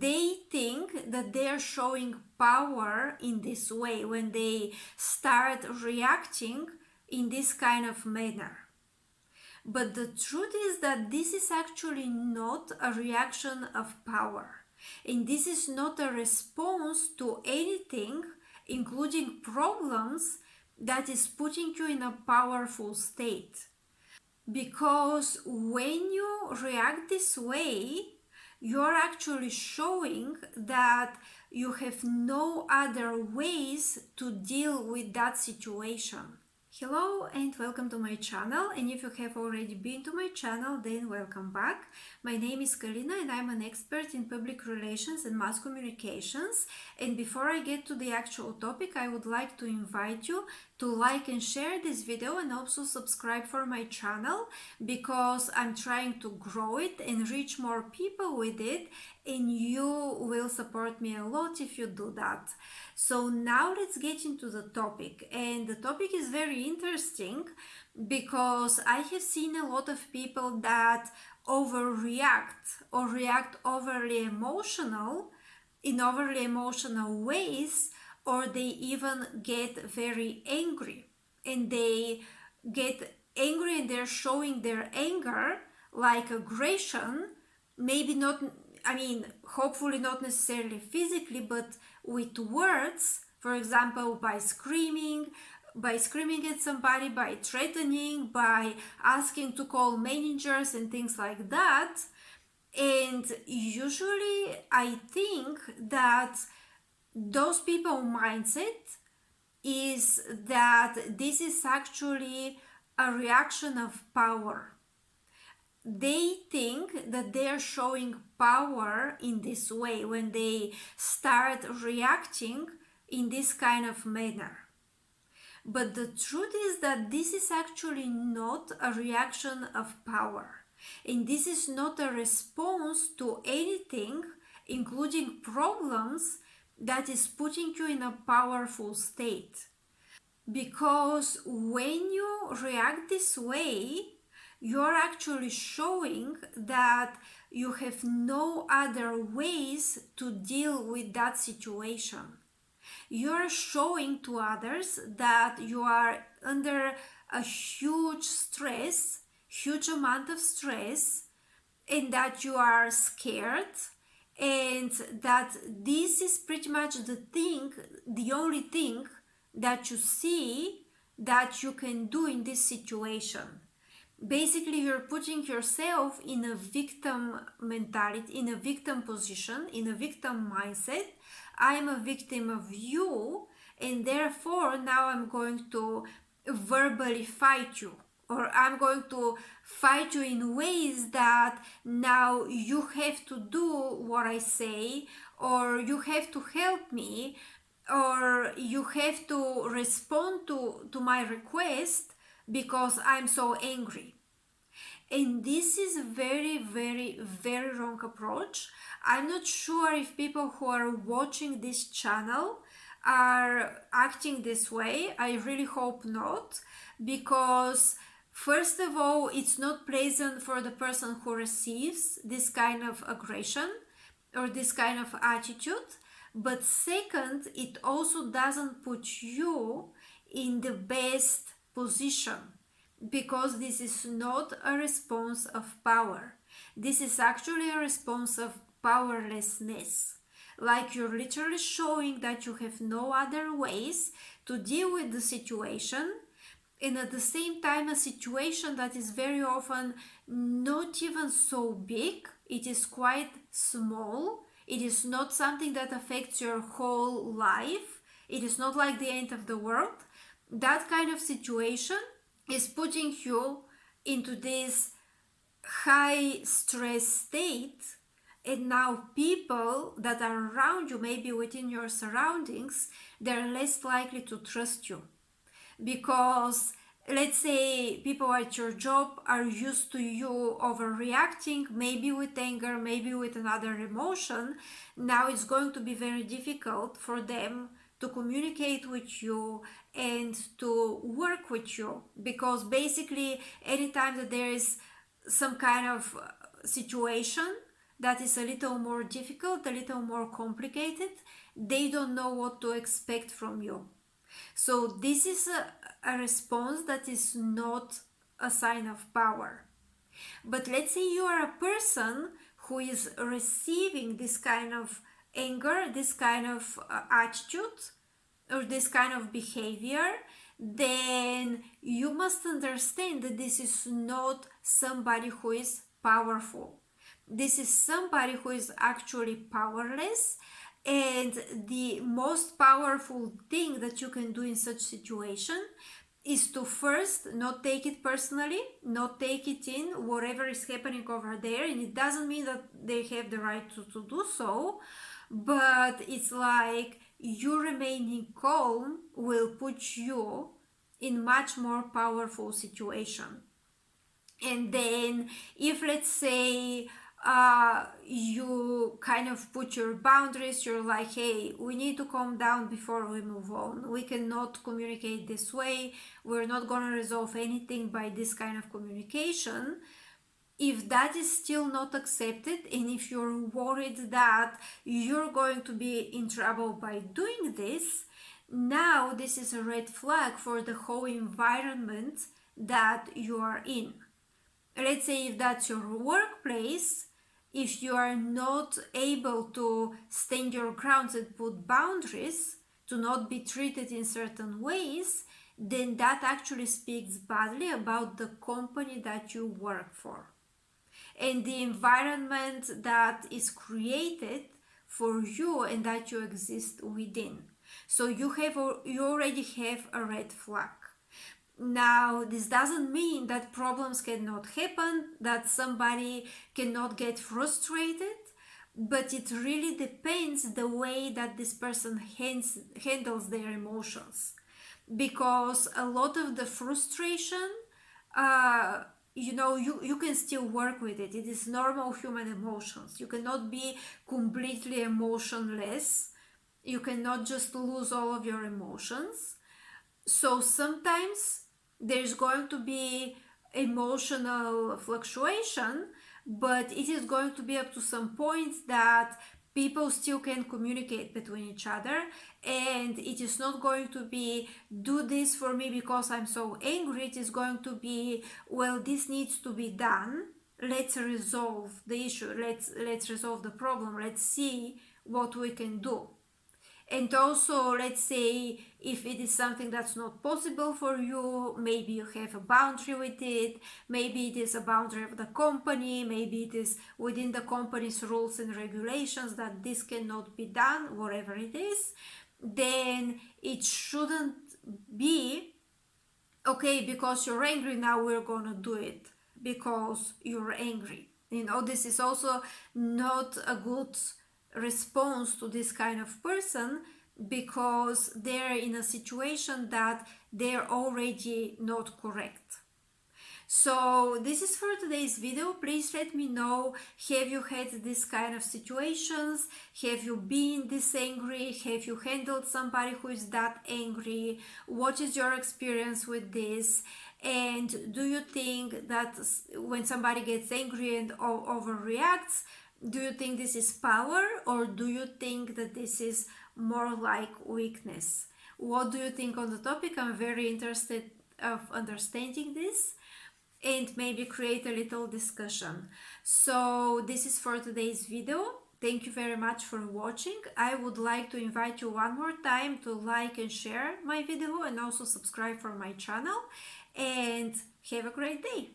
they think that they are showing power in this way when they start reacting in this kind of manner. But the truth is that this is actually not a reaction of power. And this is not a response to anything, including problems, that is putting you in a powerful state. Because when you react this way, you're actually showing that you have no other ways to deal with that situation. Hello and welcome to my channel, and if you have already been to my channel, then welcome back. My name is Kalina and I'm an expert in public relations and mass communications. And before I get to the actual topic, I would like to invite you to like and share this video and also subscribe for my channel, because I'm trying to grow it and reach more people with it, and you will support me a lot if you do that. So now let's get into the topic, and the topic is very interesting because I have seen a lot of people that overreact or react overly emotional in overly emotional ways, or they even get very angry, and they get angry and they're showing their anger like aggression, maybe not, hopefully not necessarily physically, but with words. For example, by screaming at somebody, by threatening, by asking to call managers and things like that. And usually I think that those people mindset is that this is actually a reaction of power. They think that they are showing power in this way when they start reacting in this kind of manner. But the truth is that this is actually not a reaction of power. And this is not a response to anything, including problems, that is putting you in a powerful state. Because when you react this way, you're actually showing that you have no other ways to deal with that situation. You're showing to others that you are under a huge amount of stress, and that you are scared, and that this is pretty much the only thing that you see that you can do in this situation. Basically, you're putting yourself in a victim mentality, in a victim position, in a victim mindset. I'm a victim of you, and therefore now I'm going to verbally fight you, or I'm going to fight you in ways that now you have to do what I say, or you have to help me, or you have to respond to my request because I'm so angry. And this is a very, very, very wrong approach. I'm not sure if people who are watching this channel are acting this way. I really hope not, because first of all, it's not pleasant for the person who receives this kind of aggression or this kind of attitude. But second, it also doesn't put you in the best position, because this is not a response of power. This is actually a response of powerlessness. Like you're literally showing that you have no other ways to deal with the situation, and at the same time a situation that is very often not even so big. It is quite small. It is not something that affects your whole life. It is not like the end of the world. That kind of situation is putting you into this high stress state, and now people that are around you, maybe within your surroundings, they're less likely to trust you. Because let's say people at your job are used to you overreacting, maybe with anger, maybe with another emotion. Now it's going to be very difficult for them to communicate with you and to work with you, because basically anytime that there is some kind of situation that is a little more difficult, a little more complicated, they don't know what to expect from you. So this is a response that is not a sign of power. But let's say you are a person who is receiving this kind of anger, this kind of attitude, or this kind of behavior, then you must understand that this is not somebody who is powerful. This is somebody who is actually powerless, and the most powerful thing that you can do in such situation is to first not take it personally, not take it in whatever is happening over there, and it doesn't mean that they have the right to do so, but it's like you remaining calm will put you in much more powerful situation. And then if, let's say, you kind of put your boundaries, you're like, hey, we need to calm down before we move on, we cannot communicate this way, we're not going to resolve anything by this kind of communication. If that is still not accepted, and if you're worried that you're going to be in trouble by doing this, now this is a red flag for the whole environment that you are in. Let's say if that's your workplace, if you are not able to stand your grounds and put boundaries, to not be treated in certain ways, then that actually speaks badly about the company that you work for and the environment that is created for you and that you exist within. So you already have a red flag. Now, this doesn't mean that problems cannot happen, that somebody cannot get frustrated, but it really depends the way that this person handles their emotions. Because a lot of the frustration, you can still work with it. It is normal human emotions. You cannot be completely emotionless. You cannot just lose all of your emotions. So sometimes there's going to be emotional fluctuation, but it is going to be up to some point that people still can communicate between each other, and it is not going to be do this for me because I'm so angry. It is going to be, well, this needs to be done, let's resolve the issue, let's resolve the problem, let's see what we can do. And also, let's say if it is something that's not possible for you, maybe you have a boundary with it, maybe it is a boundary of the company, maybe it is within the company's rules and regulations that this cannot be done, whatever it is, then it shouldn't be, okay, because you're angry, now we're gonna do it because you're angry. This is also not a good response to this kind of person, because they're in a situation that they're already not correct. So this is for today's video. Please let me know, have you had this kind of situations? Have you been this angry? Have you handled somebody who is that angry? What is your experience with this? And do you think that when somebody gets angry and overreacts, do you think this is power, or do you think that this is more like weakness? What do you think on the topic? I'm very interested of understanding this and maybe create a little discussion. So this is for today's video. Thank you very much for watching. I would like to invite you one more time to like and share my video, and also subscribe for my channel, and have a great day.